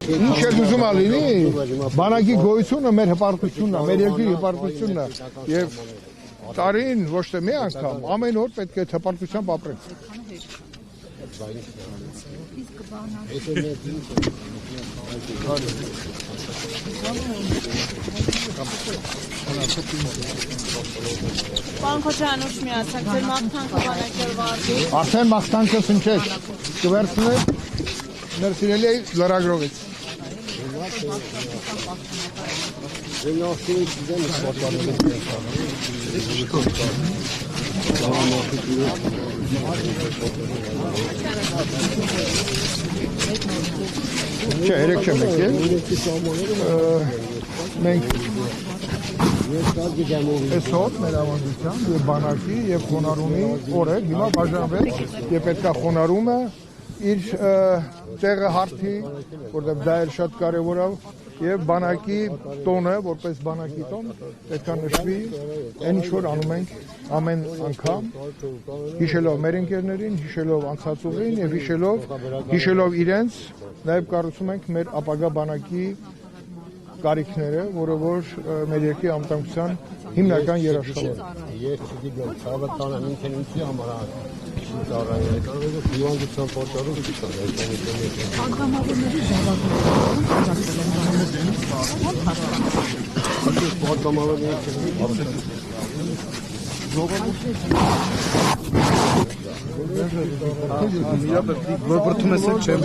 Ինչ է ուզում ալինի, բանակի գոյությունը մեր հպարտությունն է, մեր երկրի հպարտությունն է եւ տարին ոչ թե մի անգամ, ամեն օր պետք է հպարտությամբ ապրենք։ Պարոն Քոչարյան, ուշ միացաք, ձեր մաղթանքը բանակի վարդի։ Արդեն մաղթանքը սնչեց, կվերցնեք մեր սիրելի լրագրողից։ Չէ, երեք չեմ եկել, մենք այսօր մեր ավանդությամբ և բանակի և խոնարհումի օրը հիմա բաժանվեց և պետքա խոնարհումը իր տեղը հարթի, որտեղ դա էլ շատ կարևոր է և բանակի տոնը, որպես բանակի տոն պետքա նշվի այն ինչ որ անում ենք ամեն անգամ, հիշելով մեր ընկերներին, հիշելով անցած ուղին և հիշելով իրենց, նաև կառուցում ենք մեր ապագա բանակի կարիքները, որը որ մեր երկրի անվտանգության հիմնական երաշխավորն է։ Ես չգիտեմ, ցավը տանեմ ինքն ինչի համար հիվանդության պատճառով Անգամավորների Որբրդում ես էլ չեմ